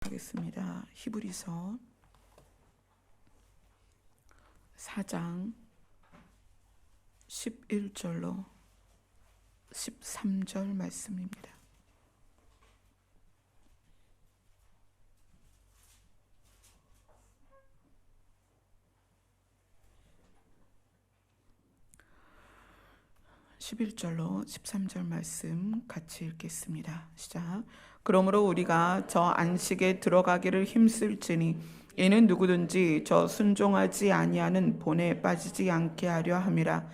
하겠습니다. 히브리서 4장 11절로 13절 말씀입니다. (11절로) (13절) 말씀 같이 읽겠습니다. 시작. 그러므로 우리가 저 안식에 들어가기를 힘쓸지니 이는 누구든지 저 순종하지 아니하는 본에 빠지지 않게 하려 함이라.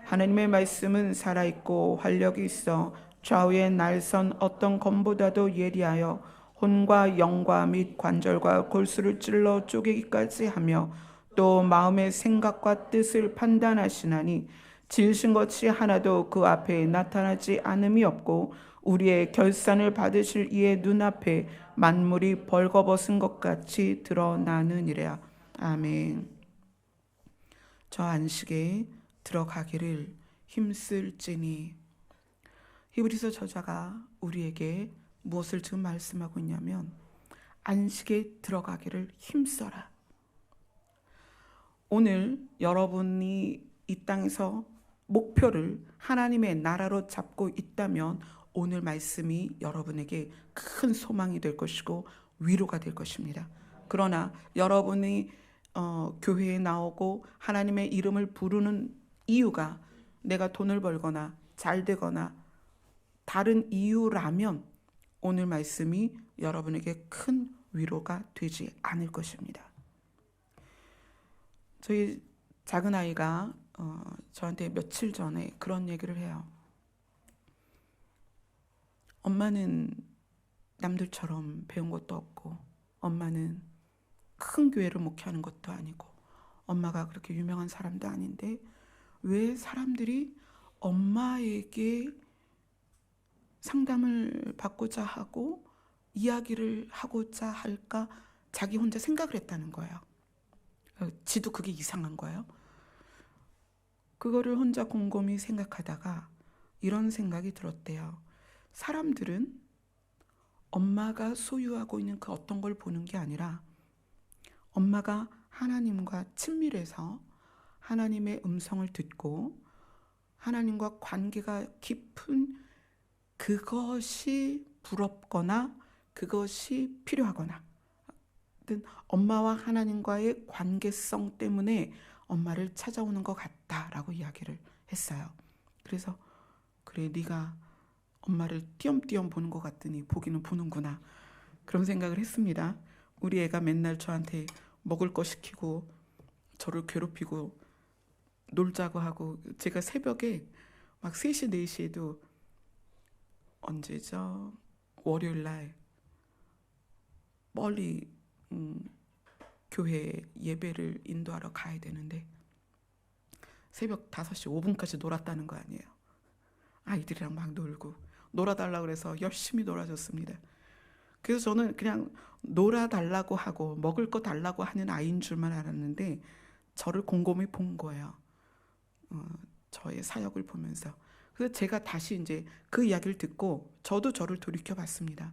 하나님의 말씀은 살아있고 활력이 있어 좌우의 날선 어떤 검보다도 예리하여 혼과 영과 및 관절과 골수를 찔러 쪼개기까지 하며 또 마음의 생각과 뜻을 판단하시나니 지으신 것이 하나도 그 앞에 나타나지 않음이 없고 우리의 결산을 받으실 이의 눈앞에 만물이 벌거벗은 것 같이 드러나느니라. 아멘. 저 안식에 들어가기를 힘쓸지니. 히브리서 저자가 우리에게 무엇을 지금 말씀하고 있냐면 안식에 들어가기를 힘써라. 오늘 여러분이 이 땅에서 목표를 하나님의 나라로 잡고 있다면 오늘 말씀이 여러분에게 큰 소망이 될 것이고 위로가 될 것입니다. 그러나 여러분이 교회에 나오고 하나님의 이름을 부르는 이유가 내가 돈을 벌거나 잘 되거나 다른 이유라면 오늘 말씀이 여러분에게 큰 위로가 되지 않을 것입니다. 저희 작은 아이가 저한테 며칠 전에 그런 얘기를 해요. 엄마는 남들처럼 배운 것도 없고 엄마는 큰 교회를 목회하는 것도 아니고 엄마가 그렇게 유명한 사람도 아닌데 왜 사람들이 엄마에게 상담을 받고자 하고 이야기를 하고자 할까 자기 혼자 생각을 했다는 거예요. 지도 그게 이상한 거예요. 그거를 혼자 곰곰이 생각하다가 이런 생각이 들었대요. 사람들은 엄마가 소유하고 있는 그 어떤 걸 보는 게 아니라 엄마가 하나님과 친밀해서 하나님의 음성을 듣고 하나님과 관계가 깊은 그것이 부럽거나 그것이 필요하거나 엄마와 하나님과의 관계성 때문에 엄마를 찾아오는 것 같다라고 이야기를 했어요. 그래서 그래 네가 엄마를 띄엄띄엄 보는 것 같더니 보기는 보는구나 그런 생각을 했습니다. 우리 애가 맨날 저한테 먹을 거 시키고 저를 괴롭히고 놀자고 하고 제가 새벽에 막 3시 4시에도 언제죠? 월요일날 멀리 교회 예배를 인도하러 가야 되는데 새벽 5시 5분까지 놀았다는 거 아니에요. 아이들이랑 막 놀고 놀아달라고 그래서 열심히 놀아줬습니다. 그래서 저는 그냥 놀아달라고 하고 먹을 거 달라고 하는 아이인 줄만 알았는데 저를 곰곰이 본 거예요. 저의 사역을 보면서. 그래서 제가 다시 이제 그 이야기를 듣고 저도 저를 돌이켜 봤습니다.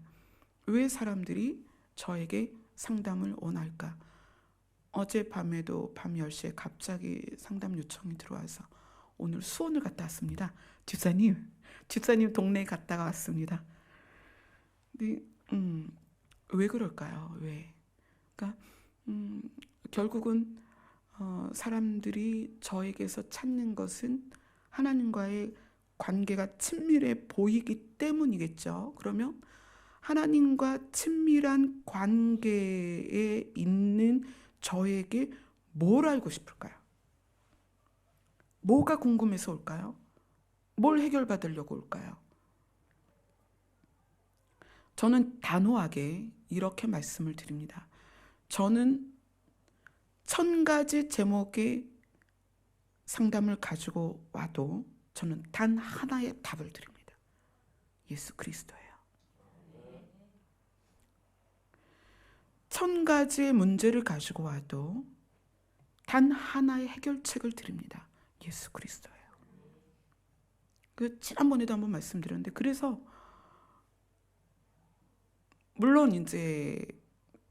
왜 사람들이 저에게 상담을 원할까? 어젯밤에도 밤 10시에 갑자기 상담 요청이 들어와서 오늘 수원을 갔다 왔습니다. 집사님 동네에 갔다가 왔습니다. 근데 왜 그럴까요? 왜? 그러니까 결국은 사람들이 저에게서 찾는 것은 하나님과의 관계가 친밀해 보이기 때문이겠죠. 그러면 하나님과 친밀한 관계에 있는 저에게 뭘 알고 싶을까요? 뭐가 궁금해서 올까요? 뭘 해결받으려고 올까요? 저는 단호하게 이렇게 말씀을 드립니다. 저는 1000가지 제목의 상담을 가지고 와도 저는 단 하나의 답을 드립니다. 예수 그리스도예요. 1000가지의 문제를 가지고 와도 단 하나의 해결책을 드립니다. 예수 그리스도예요. 지난번에도 한번 말씀드렸는데 그래서 물론 이제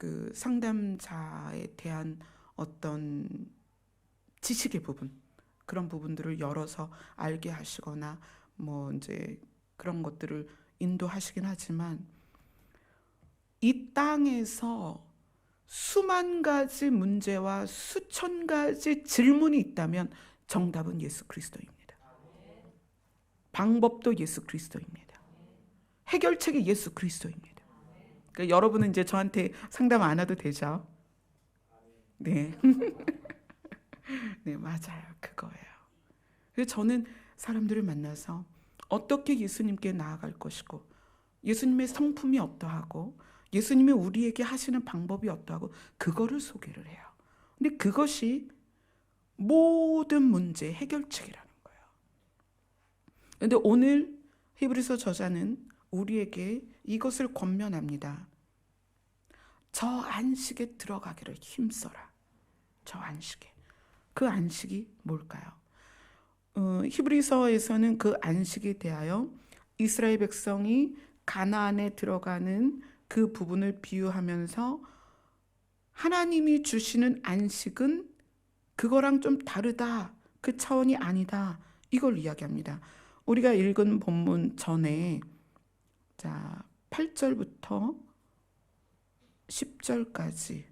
그 상담자에 대한 어떤 지식의 부분, 그런 부분들을 열어서 알게 하시거나 뭐 이제 그런 것들을 인도하시긴 하지만, 이 땅에서 수만 가지 문제와 수천 가지 질문이 있다면 정답은 예수 그리스도입니다. 방법도 예수 그리스도입니다. 해결책이 예수 그리스도입니다. 그러니까 여러분은 이제 저한테 상담 안 해도 되죠? 네. 네, 맞아요. 그거예요. 그래서 저는 사람들을 만나서 어떻게 예수님께 나아갈 것이고, 예수님의 성품이 어떠하고, 예수님이 우리에게 하시는 방법이 어떠하고, 그거를 소개를 해요. 근데 그것이 모든 문제의 해결책이라는 거예요. 그런데 오늘 히브리서 저자는 우리에게 이것을 권면합니다. 저 안식에 들어가기를 힘써라. 저 안식에. 그 안식이 뭘까요? 히브리서에서는 그 안식에 대하여 이스라엘 백성이 가나안에 들어가는 그 부분을 비유하면서 하나님이 주시는 안식은 그거랑 좀 다르다, 그 차원이 아니다, 이걸 이야기합니다. 우리가 읽은 본문 전에, 자, 8절부터 10절까지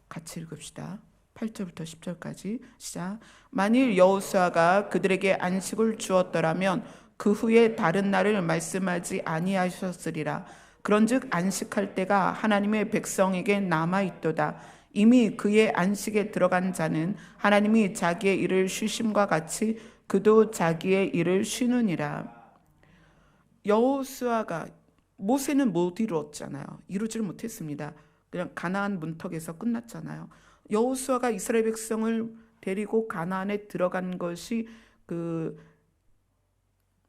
같이 읽읍시다. 8절부터 10절까지 시작. 만일 여호수아가 그들에게 안식을 주었더라면 그 후에 다른 날을 말씀하지 아니하셨으리라. 그런즉 안식할 때가 하나님의 백성에게 남아있도다. 이미 그의 안식에 들어간 자는 하나님이 자기의 일을 쉬심과 같이 그도 자기의 일을 쉬느니라. 여호수아가, 모세는 못 이루었잖아요. 이루지를 못했습니다. 그냥 가나안 문턱에서 끝났잖아요. 여호수아가 이스라엘 백성을 데리고 가나안에 들어간 것이 그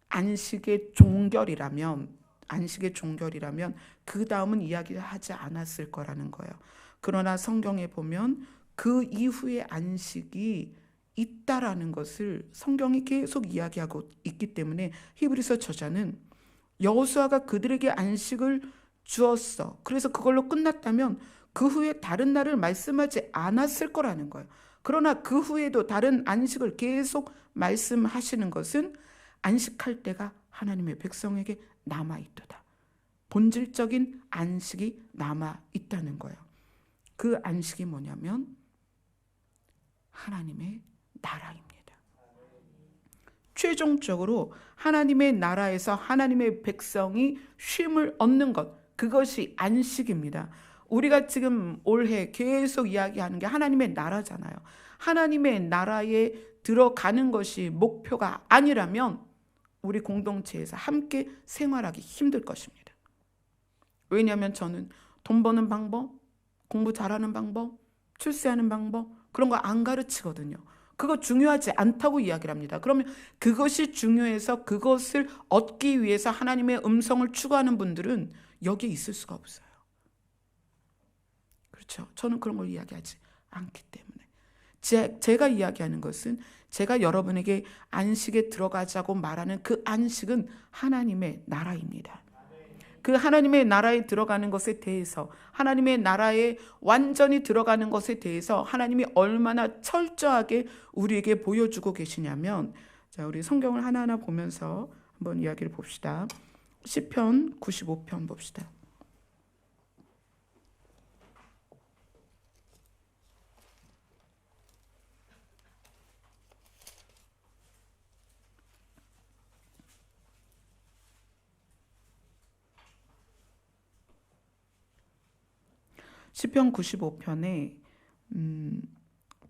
안식의 종결이라면 그 다음은 이야기하지 않았을 거라는 거예요. 그러나 성경에 보면 그 이후의 안식이 있다라는 것을 성경이 계속 이야기하고 있기 때문에 히브리서 저자는 여호수아가 그들에게 안식을 주었어, 그래서 그걸로 끝났다면 그 후에 다른 날을 말씀하지 않았을 거라는 거예요. 그러나 그 후에도 다른 안식을 계속 말씀하시는 것은 안식할 때가 하나님의 백성에게 남아있도다. 본질적인 안식이 남아있다는 거예요. 그 안식이 뭐냐면 하나님의 나라입니다. 최종적으로 하나님의 나라에서 하나님의 백성이 쉼을 얻는 것, 그것이 안식입니다. 우리가 지금 올해 계속 이야기하는 게 하나님의 나라잖아요. 하나님의 나라에 들어가는 것이 목표가 아니라면 우리 공동체에서 함께 생활하기 힘들 것입니다. 왜냐하면 저는 돈 버는 방법, 공부 잘하는 방법, 출세하는 방법, 그런 거 안 가르치거든요. 그거 중요하지 않다고 이야기를 합니다. 그러면 그것이 중요해서 그것을 얻기 위해서 하나님의 음성을 추구하는 분들은 여기에 있을 수가 없어요. 그렇죠? 저는 그런 걸 이야기하지 않기 때문에. 제가 이야기하는 것은, 제가 여러분에게 안식에 들어가자고 말하는 그 안식은 하나님의 나라입니다. 그 하나님의 나라에 들어가는 것에 대해서, 하나님의 나라에 완전히 들어가는 것에 대해서 하나님이 얼마나 철저하게 우리에게 보여주고 계시냐면, 자, 우리 성경을 하나하나 보면서 한번 이야기를 봅시다. 시편 95편 봅시다. 시편 95편에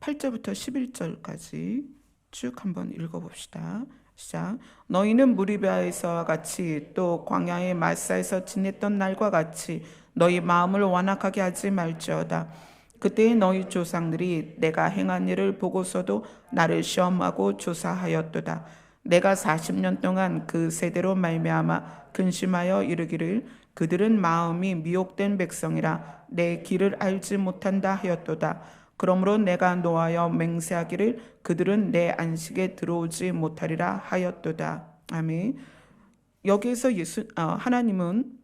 8절부터 11절까지 쭉 한번 읽어봅시다. 시작. 너희는 무리바에서와 같이 또 광야의 마사에서 지냈던 날과 같이 너희 마음을 완악하게 하지 말지어다. 그때 너희 조상들이 내가 행한 일을 보고서도 나를 시험하고 조사하였도다. 내가 40년 동안 그 세대로 말미암아 근심하여 이르기를 그들은 마음이 미혹된 백성이라 내 길을 알지 못한다 하였도다. 그러므로 내가 노하여 맹세하기를 그들은 내 안식에 들어오지 못하리라 하였도다. 아멘. 여기에서 하나님은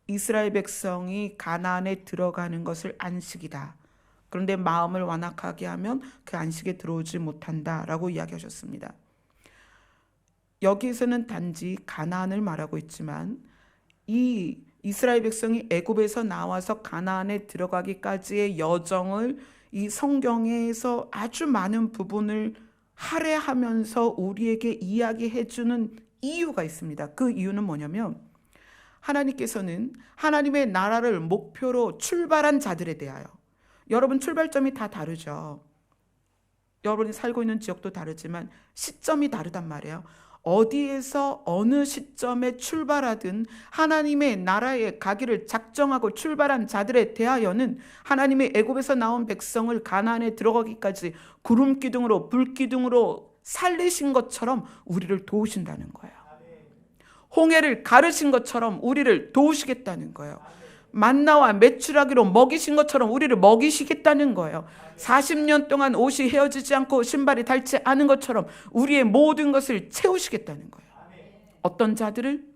이스라엘 백성이 가나안에 들어가는 것을 안식이다. 그런데 마음을 완악하게 하면 그 안식에 들어오지 못한다라고 이야기하셨습니다. 여기에서는 단지 가나안을 말하고 있지만 이 이스라엘 백성이 애굽에서 나와서 가나안에 들어가기까지의 여정을 이 성경에서 아주 많은 부분을 할애하면서 우리에게 이야기해 주는 이유가 있습니다. 그 이유는 뭐냐면 하나님께서는 하나님의 나라를 목표로 출발한 자들에 대하여, 여러분 출발점이 다 다르죠. 여러분이 살고 있는 지역도 다르지만 시점이 다르단 말이에요. 어디에서 어느 시점에 출발하든 하나님의 나라에 가기를 작정하고 출발한 자들에 대하여는 하나님의 애굽에서 나온 백성을 가나안에 들어가기까지 구름 기둥으로 불 기둥으로 살리신 것처럼 우리를 도우신다는 거예요. 홍해를 가르신 것처럼 우리를 도우시겠다는 거예요. 만나와 메추라기로 먹이신 것처럼 우리를 먹이시겠다는 거예요. 40년 동안 옷이 헤어지지 않고 신발이 닳지 않은 것처럼 우리의 모든 것을 채우시겠다는 거예요. 어떤 자들을?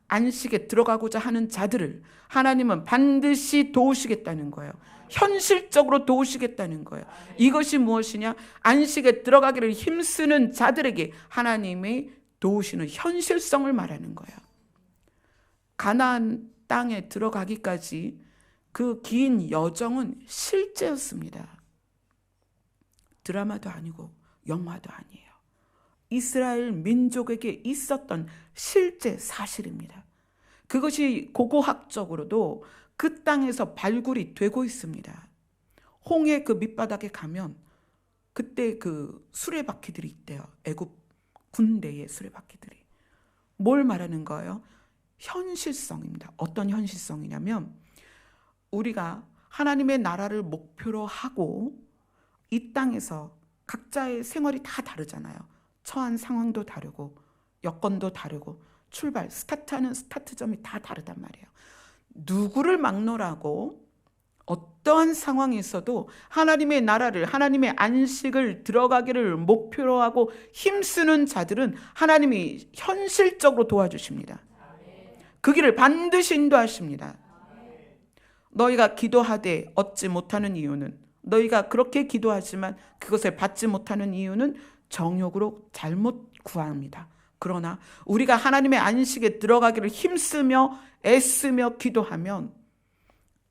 안식에 들어가고자 하는 자들을 하나님은 반드시 도우시겠다는 거예요. 현실적으로 도우시겠다는 거예요. 이것이 무엇이냐? 안식에 들어가기를 힘쓰는 자들에게 하나님이 도우시는 현실성을 말하는 거예요. 가나안 땅에 들어가기까지 그 긴 여정은 실제였습니다. 드라마도 아니고 영화도 아니에요. 이스라엘 민족에게 있었던 실제 사실입니다. 그것이 고고학적으로도 그 땅에서 발굴이 되고 있습니다. 홍해 그 밑바닥에 가면 그때 그 수레바퀴들이 있대요. 애굽 군대의 수레바퀴들이. 뭘 말하는 거예요? 현실성입니다. 어떤 현실성이냐면 우리가 하나님의 나라를 목표로 하고 이 땅에서 각자의 생활이 다 다르잖아요. 처한 상황도 다르고 여건도 다르고 출발, 스타트하는 스타트점이 다 다르단 말이에요. 누구를 막론하고 어떠한 상황이 있어도 하나님의 나라를, 하나님의 안식을 들어가기를 목표로 하고 힘쓰는 자들은 하나님이 현실적으로 도와주십니다. 그 길을 반드시 인도하십니다. 너희가 기도하되 얻지 못하는 이유는, 너희가 그렇게 기도하지만 그것을 받지 못하는 이유는 정욕으로 잘못 구합니다. 그러나 우리가 하나님의 안식에 들어가기를 힘쓰며 애쓰며 기도하면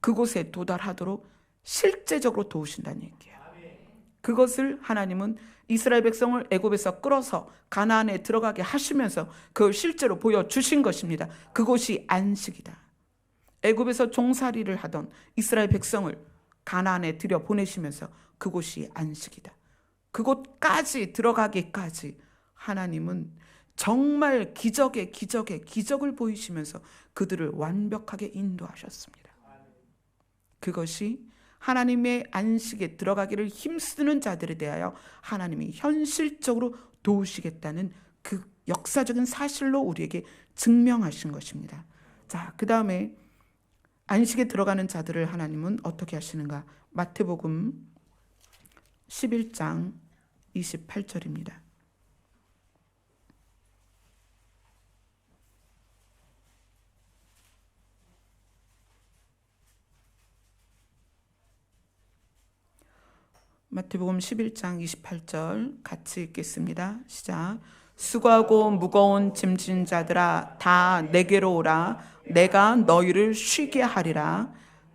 그곳에 도달하도록 실제적으로 도우신다는 얘기예요. 그것을 하나님은 이스라엘 백성을 애굽에서 끌어서 가나안에 들어가게 하시면서 그걸 실제로 보여주신 것입니다. 그곳이 안식이다. 애굽에서 종살이를 하던 이스라엘 백성을 가나안에 들여보내시면서 그곳이 안식이다. 그곳까지 들어가기까지 하나님은 정말 기적을 보이시면서 그들을 완벽하게 인도하셨습니다. 그것이 하나님의 안식에 들어가기를 힘쓰는 자들에 대하여 하나님이 현실적으로 도우시겠다는 그 역사적인 사실로 우리에게 증명하신 것입니다. 자, 그 다음에 안식에 들어가는 자들을 하나님은 어떻게 하시는가? 마태복음 11장 28절입니다. 마태복음 11장 28절 같이 읽겠습니다. 시작. 수고하고 무거운 짐진 자들아 다 내게로 오라. 내가 너희를 쉬게 하리라.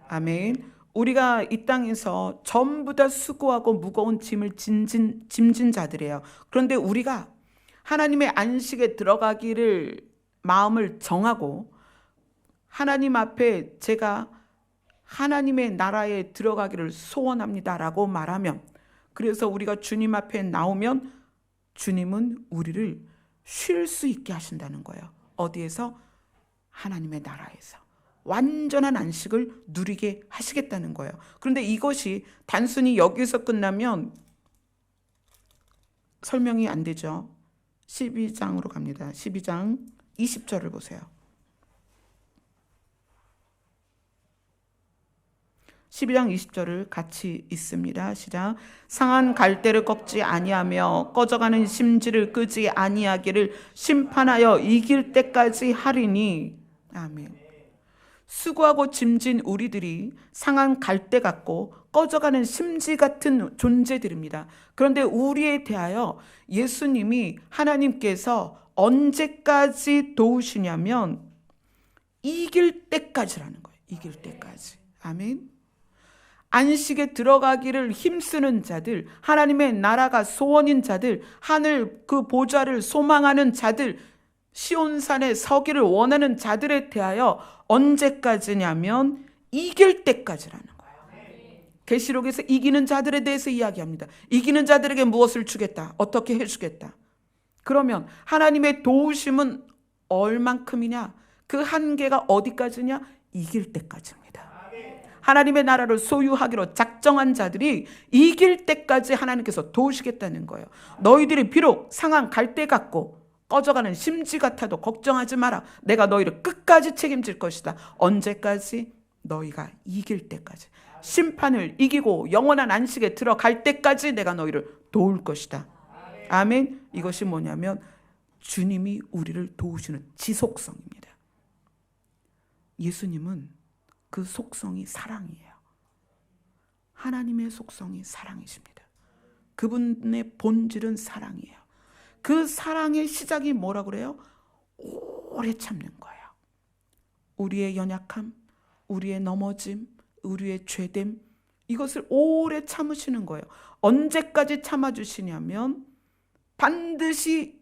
아멘. 우리가 이 땅에서 전부 다 수고하고 무거운 짐을 짐진 자들이에요. 그런데 우리가 하나님의 안식에 들어가기를 마음을 정하고 하나님 앞에 제가 하나님의 나라에 들어가기를 소원합니다라고 말하면, 그래서 우리가 주님 앞에 나오면 주님은 우리를 쉴 수 있게 하신다는 거예요. 어디에서? 하나님의 나라에서 완전한 안식을 누리게 하시겠다는 거예요. 그런데 이것이 단순히 여기서 끝나면 설명이 안 되죠. 12장으로 갑니다. 12장 20절을 보세요. 12장 20절을 같이 읽습니다. 시작. 상한 갈대를 꺾지 아니하며 꺼져가는 심지를 끄지 아니하기를 심판하여 이길 때까지 하리니. 아멘. 수고하고 짐진 우리들이 상한 갈대 같고 꺼져가는 심지 같은 존재들입니다. 그런데 우리에 대하여 예수님이 하나님께서 언제까지 도우시냐면 이길 때까지라는 거예요. 이길 때까지. 아멘. 안식에 들어가기를 힘쓰는 자들, 하나님의 나라가 소원인 자들, 하늘 그 보좌를 소망하는 자들, 시온산에 서기를 원하는 자들에 대하여 언제까지냐면 이길 때까지라는 거예요. 계시록에서 이기는 자들에 대해서 이야기합니다. 이기는 자들에게 무엇을 주겠다, 어떻게 해주겠다. 그러면 하나님의 도우심은 얼만큼이냐, 그 한계가 어디까지냐, 이길 때까지입니다. 하나님의 나라를 소유하기로 작정한 자들이 이길 때까지 하나님께서 도우시겠다는 거예요. 너희들이 비록 상한 갈대 같고 꺼져가는 심지 같아도 걱정하지 마라. 내가 너희를 끝까지 책임질 것이다. 언제까지? 너희가 이길 때까지. 심판을 이기고 영원한 안식에 들어갈 때까지 내가 너희를 도울 것이다. 아멘. 이것이 뭐냐면 주님이 우리를 도우시는 지속성입니다. 예수님은 그 속성이 사랑이에요. 하나님의 속성이 사랑이십니다. 그분의 본질은 사랑이에요. 그 사랑의 시작이 뭐라 그래요? 오래 참는 거예요. 우리의 연약함, 우리의 넘어짐, 우리의 죄됨, 이것을 오래 참으시는 거예요. 언제까지 참아주시냐면 반드시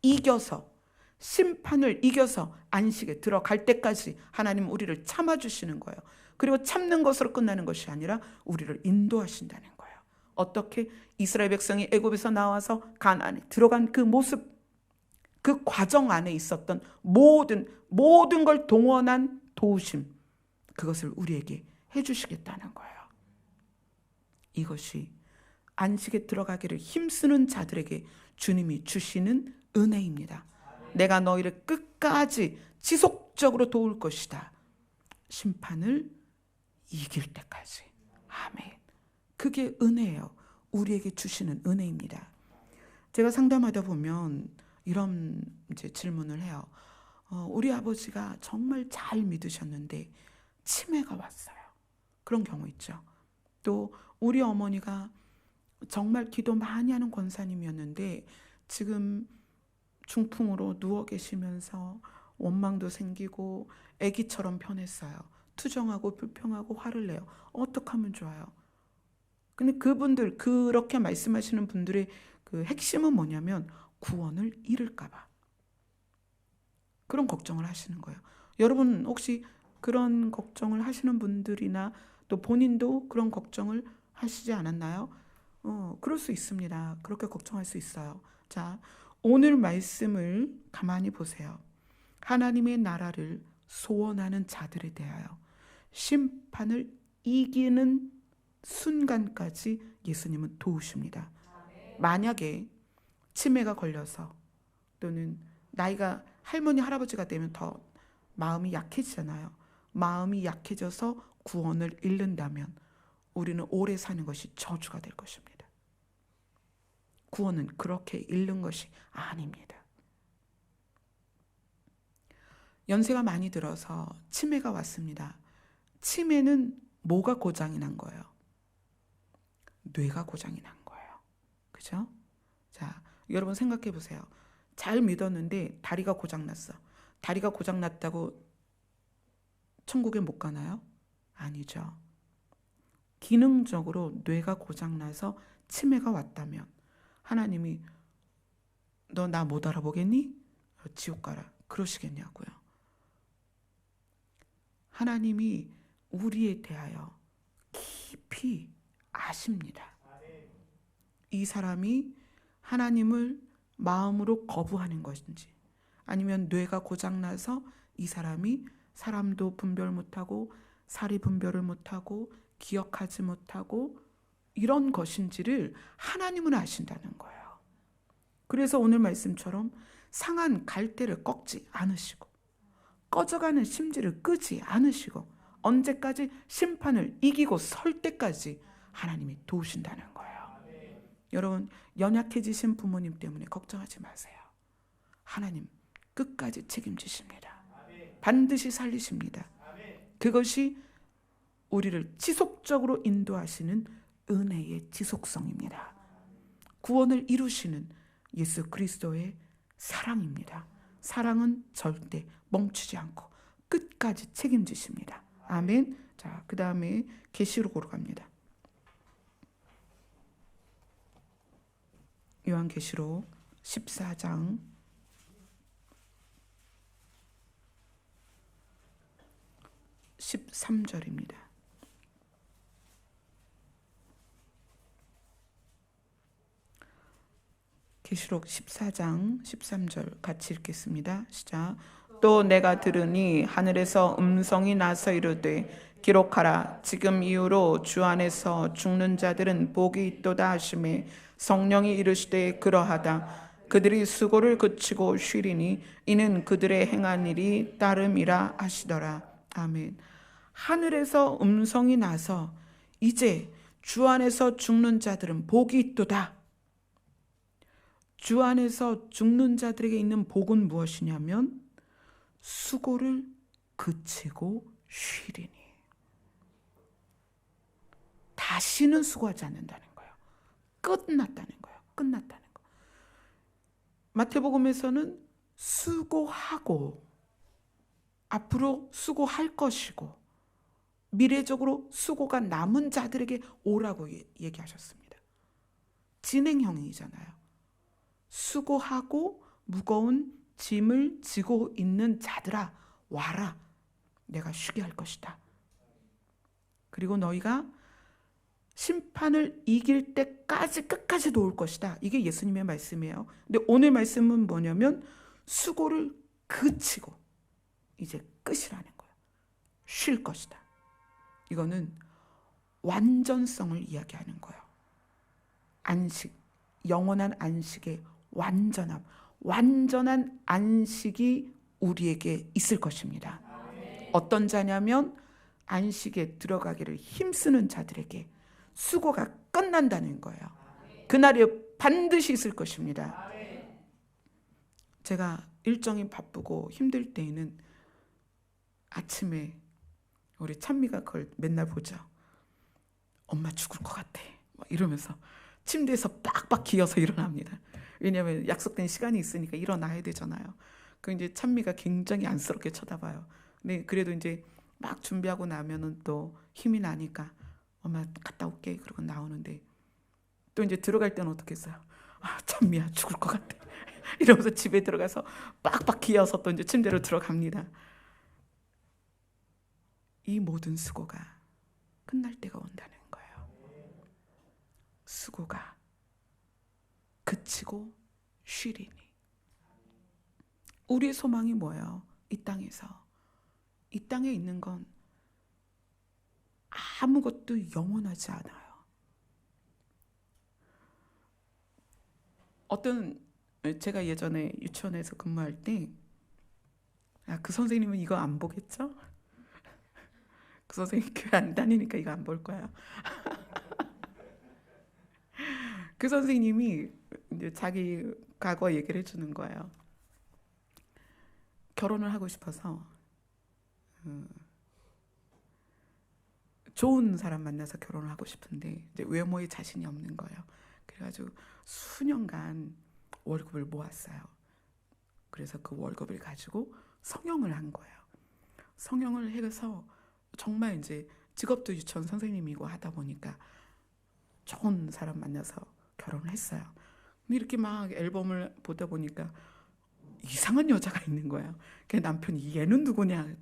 이겨서, 심판을 이겨서 안식에 들어갈 때까지 하나님 우리를 참아주시는 거예요. 그리고 참는 것으로 끝나는 것이 아니라 우리를 인도하신다는 거예요. 어떻게? 이스라엘 백성이 애굽에서 나와서 가나안에 들어간 그 모습, 그 과정 안에 있었던 모든 걸 동원한 도우심, 그것을 우리에게 해주시겠다는 거예요. 이것이 안식에 들어가기를 힘쓰는 자들에게 주님이 주시는 은혜입니다. 내가 너희를 끝까지 지속적으로 도울 것이다. 심판을 이길 때까지. 아멘. 그게 은혜예요. 우리에게 주시는 은혜입니다. 제가 상담하다 보면 이런 질문을 해요. 우리 아버지가 정말 잘 믿으셨는데 치매가 왔어요. 그런 경우 있죠. 또 우리 어머니가 정말 기도 많이 하는 권사님이었는데 지금 중풍으로 누워 계시면서 원망도 생기고 아기처럼 변했어요. 투정하고 불평하고 화를 내요. 어떻게 하면 좋아요? 근데 그분들, 그렇게 말씀하시는 분들의 그 핵심은 뭐냐면 구원을 잃을까 봐 그런 걱정을 하시는 거예요. 여러분 혹시 그런 걱정을 하시는 분들이나 또 본인도 그런 걱정을 하시지 않았나요? 그럴 수 있습니다. 그렇게 걱정할 수 있어요. 자, 오늘 말씀을 가만히 보세요. 하나님의 나라를 소원하는 자들에 대하여 심판을 이기는 순간까지 예수님은 도우십니다. 만약에 치매가 걸려서 또는 나이가 할머니 할아버지가 되면 더 마음이 약해지잖아요. 마음이 약해져서 구원을 잃는다면 우리는 오래 사는 것이 저주가 될 것입니다. 구원은 그렇게 잃는 것이 아닙니다. 연세가 많이 들어서 치매가 왔습니다. 치매는 뭐가 고장이 난 거예요? 뇌가 고장이 난 거예요. 그죠? 자, 여러분 생각해 보세요. 잘 믿었는데 다리가 고장났어. 다리가 고장났다고 천국에 못 가나요? 아니죠. 기능적으로 뇌가 고장나서 치매가 왔다면 하나님이 너 나 못 알아보겠니? 지옥 가라. 그러시겠냐고요. 하나님이 우리에 대하여 깊이 아십니다. 이 사람이 하나님을 마음으로 거부하는 것인지 아니면 뇌가 고장나서 이 사람이 사람도 분별 못하고 사리 분별을 못하고 기억하지 못하고 이런 것인지를 하나님은 아신다는 거예요. 그래서 오늘 말씀처럼 상한 갈대를 꺾지 않으시고 꺼져가는 심지를 끄지 않으시고 언제까지 심판을 이기고 설 때까지 하나님이 도우신다는 거예요. 여러분 연약해지신 부모님 때문에 걱정하지 마세요. 하나님 끝까지 책임지십니다. 반드시 살리십니다. 그것이 우리를 지속적으로 인도하시는 은혜의 지속성입니다. 구원을 이루시는 예수 그리스도의 사랑입니다. 사랑은 절대 멈추지 않고 끝까지 책임지십니다. 아멘. 자, 그 다음에 계시록으로 갑니다. 요한계시록 14장 13절입니다. 계시록 14장 13절 같이 읽겠습니다. 시작. 또 내가 들으니 하늘에서 음성이 나서 이르되 기록하라. 지금 이후로 주 안에서 죽는 자들은 복이 있도다 하시매 성령이 이르시되 그러하다. 그들이 수고를 그치고 쉬리니 이는 그들의 행한 일이 따름이라 하시더라. 아멘. 하늘에서 음성이 나서 이제 주 안에서 죽는 자들은 복이 있도다. 주 안에서 죽는 자들에게 있는 복은 무엇이냐면 수고를 그치고 쉬리니. 다시는 수고하지 않는다는 거예요. 끝났다는 거예요. 끝났다는 거. 마태복음에서는 수고하고 앞으로 수고할 것이고 미래적으로 수고가 남은 자들에게 오라고 얘기하셨습니다. 진행형이잖아요. 수고하고 무거운 짐을 지고 있는 자들아 와라. 내가 쉬게 할 것이다. 그리고 너희가 심판을 이길 때까지 끝까지 도울 것이다. 이게 예수님의 말씀이에요. 근데 오늘 말씀은 뭐냐면 수고를 그치고 이제 끝이라는 거예요. 쉴 것이다. 이거는 완전성을 이야기하는 거예요. 안식, 영원한 안식의 완전한 안식이 우리에게 있을 것입니다. 어떤 자냐면 안식에 들어가기를 힘쓰는 자들에게 수고가 끝난다는 거예요. 그날이 반드시 있을 것입니다. 제가 일정이 바쁘고 힘들 때에는 아침에 우리 찬미가 그걸 맨날 보죠. 엄마 죽을 것 같아 이러면서 침대에서 빡빡 기어서 일어납니다. 왜냐하면 약속된 시간이 있으니까 일어나야 되잖아요. 그 이제 찬미가 굉장히 안쓰럽게 쳐다봐요. 근데 그래도 이제 막 준비하고 나면은 또 힘이 나니까 엄마 갔다 올게 그러고 나오는데 또 이제 들어갈 때는 어떻게 했어요? 아 찬미야 죽을 것 같아 이러면서 집에 들어가서 빡빡 기어서 또 이제 침대로 들어갑니다. 이 모든 수고가 끝날 때가 온다는 거예요. 수고가 그치고 쉬리니. 우리의 소망이 뭐예요? 이 땅에서. 이 땅에 있는 건 아무것도 영원하지 않아요. 제가 예전에 유치원에서 근무할 때 그 선생님은 이거 안 보겠죠? 그 선생님 교회 안 다니니까 이거 안 볼 거야. 그 선생님이 이제 자기 과거 얘기를 해주는 거예요. 결혼을 하고 싶어서 좋은 사람 만나서 결혼을 하고 싶은데 이제 외모에 자신이 없는 거예요. 그래가지고 수년간 월급을 모았어요. 그래서 그 월급을 가지고 성형을 한 거예요. 성형을 해서 정말 이제 직업도 유치원 선생님이고 하다 보니까 좋은 사람 만나서 결혼을 했어요. 근데 이렇게 막 앨범을 보다 보니까 이상한 여자가 있는 거예요. 그 남편이 얘는 누구냐.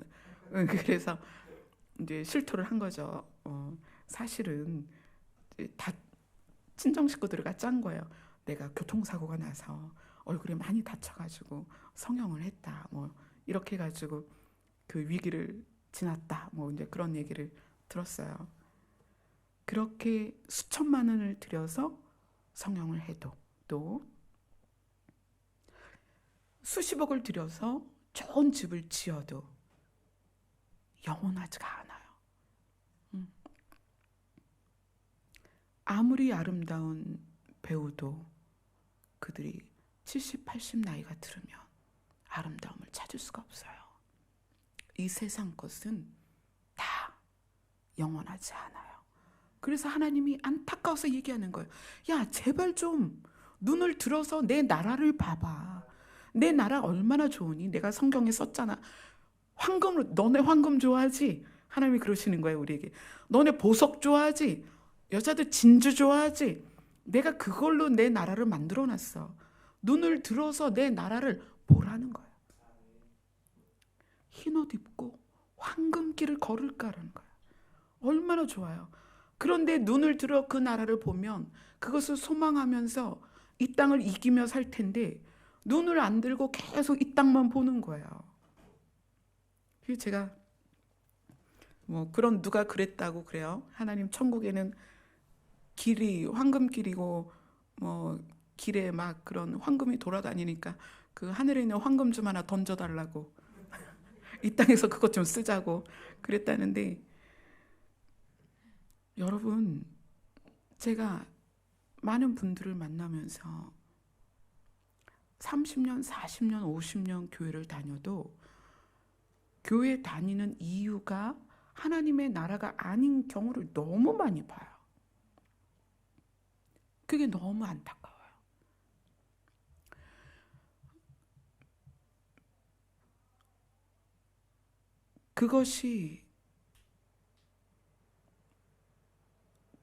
그래서 이제 실토를 한 거죠. 사실은 다 친정 식구들과 짠 거예요. 내가 교통사고가 나서 얼굴이 많이 다쳐가지고 성형을 했다. 뭐 이렇게 해가지고 그 위기를 지났다. 뭐 이제 그런 얘기를 들었어요. 그렇게 수천만 원을 들여서 성형을 해도 또 수십억을 들여서 좋은 집을 지어도 영원하지가 않아요. 아무리 아름다운 배우도 그들이 70, 80 나이가 들으면 아름다움을 찾을 수가 없어요. 이 세상 것은 영원하지 않아요. 그래서 하나님이 안타까워서 얘기하는 거예요. 야, 제발 좀 눈을 들어서 내 나라를 봐봐. 내 나라 얼마나 좋으니? 내가 성경에 썼잖아. 황금으로, 너네 황금 좋아하지? 하나님이 그러시는 거예요, 우리에게. 너네 보석 좋아하지? 여자들 진주 좋아하지? 내가 그걸로 내 나라를 만들어 놨어. 눈을 들어서 내 나라를 보라는 거예요. 흰옷 입고 황금길을 걸을까라는 거예요. 얼마나 좋아요. 그런데 눈을 들어 그 나라를 보면 그것을 소망하면서 이 땅을 이기며 살 텐데 눈을 안 들고 계속 이 땅만 보는 거예요. 그래서 제가 그런 누가 그랬다고 그래요. 하나님 천국에는 길이 황금길이고 길에 막 그런 황금이 돌아다니니까 그 하늘에 있는 황금 좀 하나 던져달라고 이 땅에서 그것 좀 쓰자고 그랬다는데, 여러분, 제가 많은 분들을 만나면서 30년, 40년, 50년 교회를 다녀도 교회 다니는 이유가 하나님의 나라가 아닌 경우를 너무 많이 봐요. 그게 너무 안타까워요. 그것이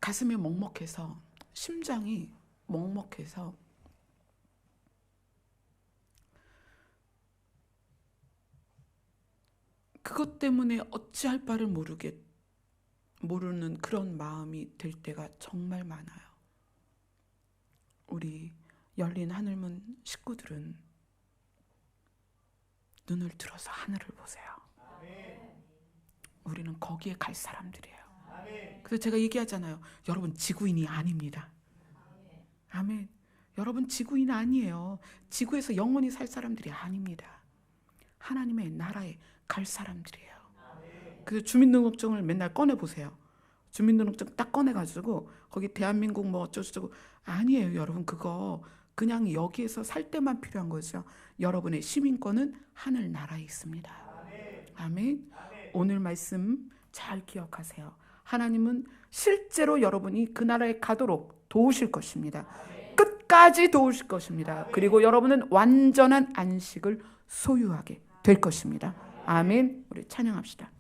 가슴이 먹먹해서, 심장이 먹먹해서 그것 때문에 어찌할 바를 모르는 그런 마음이 들 때가 정말 많아요. 우리 열린 하늘문 식구들은 눈을 들어서 하늘을 보세요. 우리는 거기에 갈 사람들이에요. 그래서 제가 얘기하잖아요. 여러분 지구인이 아닙니다. 아멘. 여러분 지구인 아니에요. 지구에서 영원히 살 사람들이 아닙니다. 하나님의 나라에 갈 사람들이에요. 그래서 주민등록증을 맨날 꺼내보세요. 주민등록증 딱 꺼내가지고 거기 대한민국 어쩌고저쩌고, 아니에요. 여러분 그거 그냥 여기에서 살 때만 필요한 거죠. 여러분의 시민권은 하늘나라에 있습니다. 아멘. 오늘 말씀 잘 기억하세요. 하나님은 실제로 여러분이 그 나라에 가도록 도우실 것입니다. 끝까지 도우실 것입니다. 그리고 여러분은 완전한 안식을 소유하게 될 것입니다. 아멘. 우리 찬양합시다.